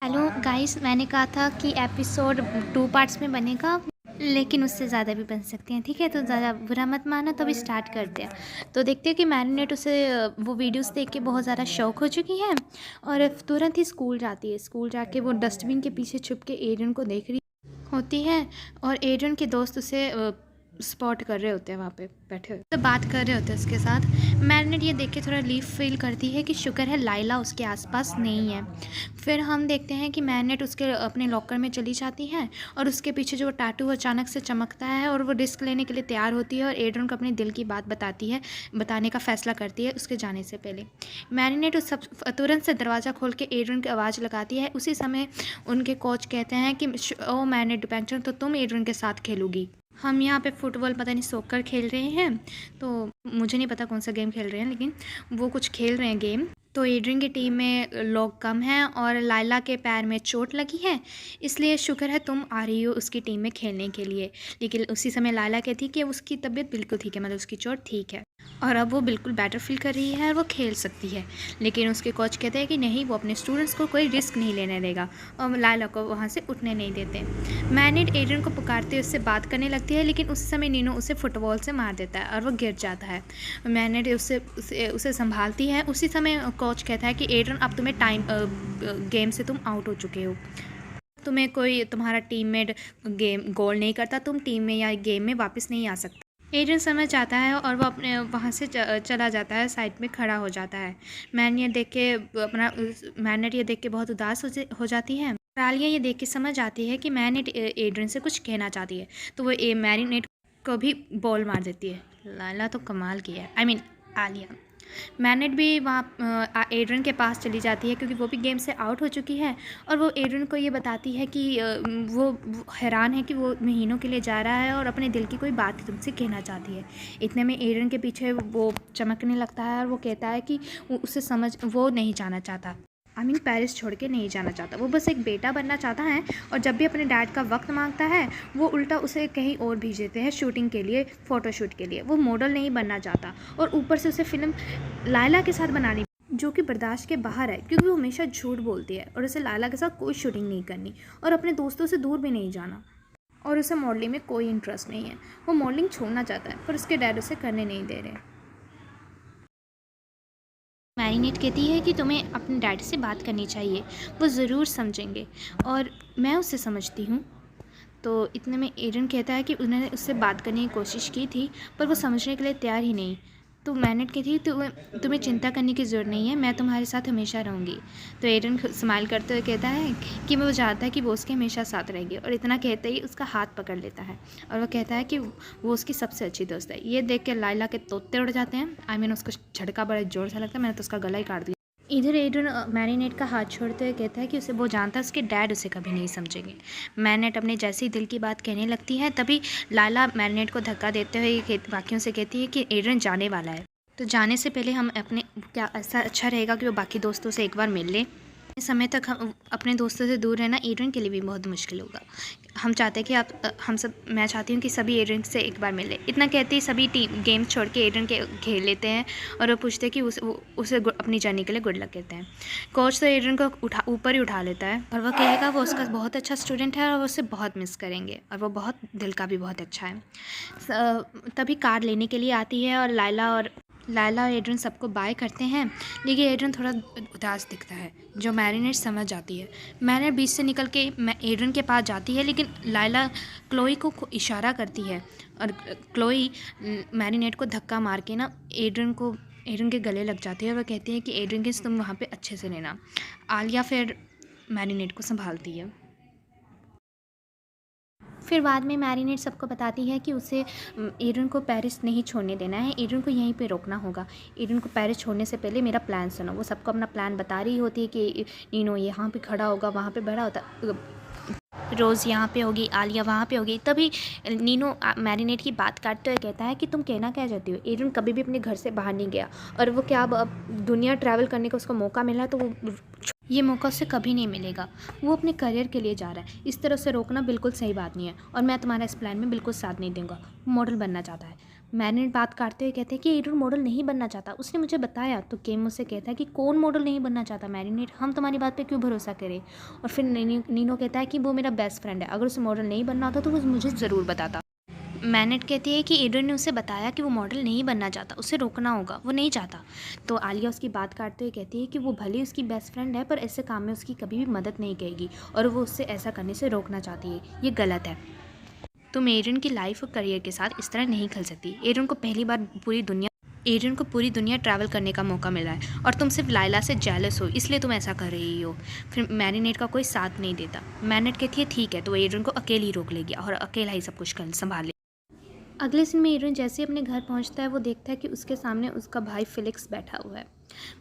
Hello guys, मैंने कहा था कि एपिसोड 2 पार्ट्स में बनेगा, लेकिन उससे ज़्यादा भी बन सकते हैं। ठीक है, तो ज़्यादा बुरा मत मानो। तो अभी स्टार्ट करते हैं। तो देखते हैं कि मैरिनेट उसे वो वीडियोस देख के बहुत ज़्यादा शौक हो चुकी है और तुरंत ही स्कूल जाती है। स्कूल जाके वो डस्टबिन के पीछे छुप के एडन को देख रही होती है और एडन के दोस्त उसे स्पॉट कर रहे होते हैं, वहाँ पे बैठे हुए तो बात कर रहे होते हैं उसके साथ। मैरिनेट ये देख के थोड़ा रिलीफ फील करती है कि शुक्र है लाइला उसके आसपास नहीं है। फिर हम देखते हैं कि मैरिनेट उसके अपने लॉकर में चली जाती है और उसके पीछे जो टैटू अचानक से चमकता है और वो रिस्क लेने के लिए तैयार होती है और एडन को अपने दिल की बात बताने का फैसला करती है उसके जाने से पहले। मैरिनेट उस सब तुरंत से दरवाज़ा खोल के एडन की आवाज़ लगाती है। उसी समय उनके कोच कहते हैं कि ओ मैरिनेट डिपेंचर, तो तुम एडन के साथ खेलोगी। हम यहाँ पे फुटबॉल पता नहीं सॉकर खेल रहे हैं, तो मुझे नहीं पता कौन सा गेम खेल रहे हैं, लेकिन वो कुछ खेल रहे हैं गेम। तो एड्रिन की टीम में लोग कम हैं और लाइला के पैर में चोट लगी है, इसलिए शुक्र है तुम आ रही हो उसकी टीम में खेलने के लिए। लेकिन उसी समय लाइला कहती कि उसकी तबीयत बिल्कुल ठीक है, मतलब उसकी चोट ठीक है और अब वो बिल्कुल बेटर फील कर रही है और वो खेल सकती है। लेकिन उसके कोच कहते हैं कि नहीं, वो अपने स्टूडेंट्स को कोई रिस्क नहीं लेने देगा और लाइला को वहाँ से उठने नहीं देते। मैरिनेट एड्रिन को पुकारते उससे बात करने लगती है, लेकिन उस समय नीनो उसे फुटबॉल से मार देता है और वो गिर जाता है। मैरिनेट उसे संभालती है। उसी समय कोच कहता है कि एड्रिन, अब तुम्हें गेम से तुम आउट हो चुके हो, तुम्हें कोई तुम्हारा टीममेट गेम गोल नहीं करता, तुम टीम में या गेम में वापस नहीं आ सकता। एड्रिन समझ जाता है और वो अपने वहाँ से चला जाता है, साइड में खड़ा हो जाता है। मैरिनेट ये देख के बहुत उदास हो जाती है। आलिया ये देख के समझ आती है कि मैरिनेट एड्रिन से कुछ कहना चाहती है, तो वो मैरिनेट को भी बॉल मार देती है। लाइला तो कमाल की है, आलिया। मैरिनेट भी वहाँ एड्रिन के पास चली जाती है क्योंकि वो भी गेम से आउट हो चुकी है और वो एड्रिन को ये बताती है कि वो हैरान है कि वो महीनों के लिए जा रहा है और अपने दिल की कोई बात तुमसे कहना चाहती है। इतने में एड्रिन के पीछे वो चमकने लगता है और वो कहता है कि वो नहीं जाना चाहता, पेरिस छोड़ के नहीं जाना चाहता। वो बस एक बेटा बनना चाहता है और जब भी अपने डैड का वक्त मांगता है वो उल्टा उसे कहीं और भेज देते हैं शूटिंग के लिए, फ़ोटोशूट के लिए। वो मॉडल नहीं बनना चाहता और ऊपर से उसे फिल्म लाइला के साथ बनानी, जो कि बर्दाश्त के बाहर है क्योंकि वो हमेशा झूठ बोलती है और उसे लाइला के साथ कोई शूटिंग नहीं करनी और अपने दोस्तों से दूर भी नहीं जाना और उसे मॉडलिंग में कोई इंटरेस्ट नहीं है। वो मॉडलिंग छोड़ना चाहता है पर उसके डैड उसे करने नहीं दे रहे। मैरिनेट कहती है कि तुम्हें अपने डैड से बात करनी चाहिए, वो ज़रूर समझेंगे और मैं उसे समझती हूँ। तो इतने में एडन कहता है कि उन्होंने उससे बात करने की कोशिश की थी पर वो समझने के लिए तैयार ही नहीं। तो मैरिनेट कहती है तुम्हें चिंता करने की ज़रूरत नहीं है, मैं तुम्हारे साथ हमेशा रहूँगी। तो एडन स्माइल करते हुए कहता है कि वो चाहता है कि वो उसके हमेशा साथ रहेगी और इतना कहते ही उसका हाथ पकड़ लेता है और वो कहता है कि वो उसकी सबसे अच्छी दोस्त है। ये देख के लाइला के तोते उड़ जाते हैं। उसको झटका बड़ा जोर से लगता है, मैंने तो उसका गला ही काट दिया। इधर एडन मैरिनेट का हाथ छोड़ते हुए कहता है कि वो जानता है उसके डैड उसे कभी नहीं समझेंगे। मैरिनेट अपने जैसे ही दिल की बात कहने लगती है तभी लाइला मैरिनेट को धक्का देते हुए बाकियों से कहती है कि एडन जाने वाला है, तो जाने से पहले हम क्या ऐसा अच्छा रहेगा कि वो बाकी दोस्तों से एक बार मिल ले। इस समय तक हम अपने दोस्तों से दूर रहना एडन के लिए भी बहुत मुश्किल होगा। हम चाहते हैं कि मैं चाहती हूँ कि सभी एडन से एक बार मिले। इतना कहते ही सभी टीम गेम छोड़ के एडन के घेर लेते हैं और वो पूछते हैं कि उसे अपनी जर्नी के लिए गुड लक कहते हैं। कोच तो एडन को ऊपर ही उठा लेता है और वो कहेगा वो उसका बहुत अच्छा स्टूडेंट है और वो उसे बहुत मिस करेंगे और वो बहुत दिल का भी बहुत अच्छा है। तभी कार लेने के लिए आती है और लाइला और एडन सबको बाय करते हैं, लेकिन एडन थोड़ा उदास दिखता है जो मैरिनेट समझ जाती है। मैरिनेट बीच से निकल के एडन के पास जाती है, लेकिन लाइला क्लोई को इशारा करती है और क्लोई मैरिनेट को धक्का मार के एडन के गले लग जाती है और वह कहती है कि एडन के तुम वहाँ पे अच्छे से लेना। आलिया फिर मैरिनेट को संभालती है। फिर बाद में मैरिनेट सबको बताती है कि उसे एडन को पेरिस नहीं छोड़ने देना है, एडन को यहीं पे रोकना होगा। एडन को पेरिस छोड़ने से पहले मेरा प्लान सुनो। वो सबको अपना प्लान बता रही होती है कि नीनो यहाँ पे खड़ा होगा, वहाँ पे बड़ा होता, रोज़ यहाँ पे होगी, आलिया वहाँ पे होगी। तभी नीनो मैरिनेट की बात काटते हुए कहता है कि तुम कहना क्या चाहती हो, एडन कभी भी अपने घर से बाहर नहीं गया और वो क्या अब दुनिया ट्रैवल करने का उसको मौका मिला तो वो ये मौका उससे कभी नहीं मिलेगा। वो अपने करियर के लिए जा रहा है, इस तरह से रोकना बिल्कुल सही बात नहीं है और मैं तुम्हारा इस प्लान में बिल्कुल साथ नहीं दूंगा। मॉडल बनना चाहता है। मैरिनेट बात काटते हुए कहते हैं कि एडन मॉडल नहीं बनना चाहता, उसने मुझे बताया। तो केम मुझसे कहता है कि कौन मॉडल नहीं बनना चाहता मैरिनेट, हम तुम्हारी बात पे क्यों भरोसा करें। और फिर नीनो कहता है कि वो मेरा बेस्ट फ्रेंड है, अगर उसे मॉडल नहीं बनना होता तो वो मुझे ज़रूर बताता। मैनेट कहती है कि एडन ने उसे बताया कि वो मॉडल नहीं बनना चाहता, उसे रोकना होगा, वो नहीं चाहता। तो आलिया उसकी बात काटते हुए कहती है कि वो भले उसकी बेस्ट फ्रेंड है पर ऐसे काम में उसकी कभी भी मदद नहीं करेगी और वो उससे ऐसा करने से रोकना चाहती है, ये गलत है। तुम एडन की लाइफ और करियर के साथ इस तरह नहीं खेल सकती। एडन को पूरी दुनिया ट्रैवल करने का मौका मिला है और तुम सिर्फ लाइला से जेलस हो, इसलिए तुम ऐसा कर रही हो। फिर मैरिनेट का कोई साथ नहीं देता। मैरिनेट कहती है ठीक है, तो एडन को अकेली रोक लेगी और अकेला ही सब कुछ कर संभाल। अगले सीन में एडन जैसे ही अपने घर पहुंचता है वो देखता है कि उसके सामने उसका भाई फिलिक्स बैठा हुआ है।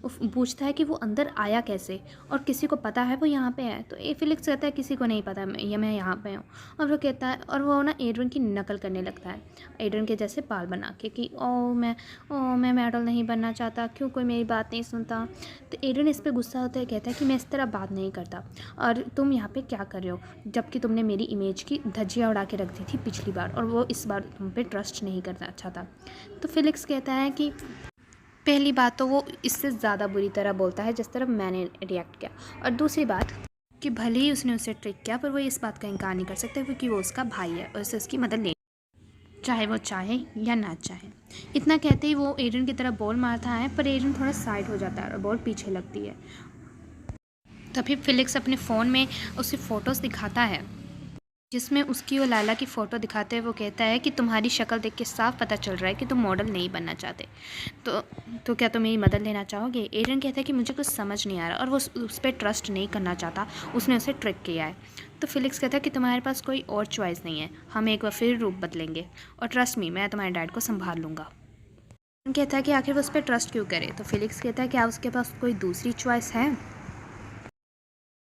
वो पूछता है कि वो अंदर आया कैसे और किसी को पता है वो यहाँ पे है। तो फिलिक्स कहता है किसी को नहीं पता मैं यहाँ पे हूँ। और वो कहता है और वो ना एडन की नकल करने लगता है, एडन के जैसे बाल बना के कि मैं मॉडल नहीं बनना चाहता, क्यों कोई मेरी बात नहीं सुनता। तो एडन इस पर गुस्सा होता है, कहता है कि मैं इस तरह बात नहीं करता और तुम यहाँ पे क्या कर रहे हो, जबकि तुमने मेरी इमेज की धज्जियाँ उड़ा के रख दी थी पिछली बार और वो इस बार तुम पे ट्रस्ट नहीं करना अच्छा था। तो फिलिक्स कहता है कि पहली बात तो वो इससे ज़्यादा बुरी तरह बोलता है जिस तरह मैंने रिएक्ट किया, और दूसरी बात कि भले ही उसने उसे ट्रिक किया पर वो इस बात का इनकार नहीं कर सकता क्योंकि वो उसका भाई है और उसे उसकी मदद लेनी, चाहे वो चाहे या ना चाहे। इतना कहते ही वो एडन की तरह बॉल मारता है पर एडन थोड़ा साइड हो जाता है और बॉल पीछे लगती है। तभी फिलिक्स अपने फ़ोन में उसे फ़ोटोज़ दिखाता है जिसमें उसकी और लाला की फ़ोटो दिखाते हुए वो कहता है कि तुम्हारी शक्ल देख के साफ पता चल रहा है कि तुम मॉडल नहीं बनना चाहते, तो क्या तुम मेरी मदद लेना चाहोगे। एडन कहता है कि मुझे कुछ समझ नहीं आ रहा और वो उस पर ट्रस्ट नहीं करना चाहता, उसने उसे ट्रिक किया है। तो फिलिक्स कहता है कि तुम्हारे पास कोई और चॉइस नहीं है, हम एक बार फिर रूप बदलेंगे और ट्रस्ट मी, मैं तुम्हारे डैड को संभाल लूँगा। कहता है कि आखिर वो उस पर ट्रस्ट क्यों करे। तो फिलिक्स कहता है कि क्या उसके पास कोई दूसरी चॉइस है।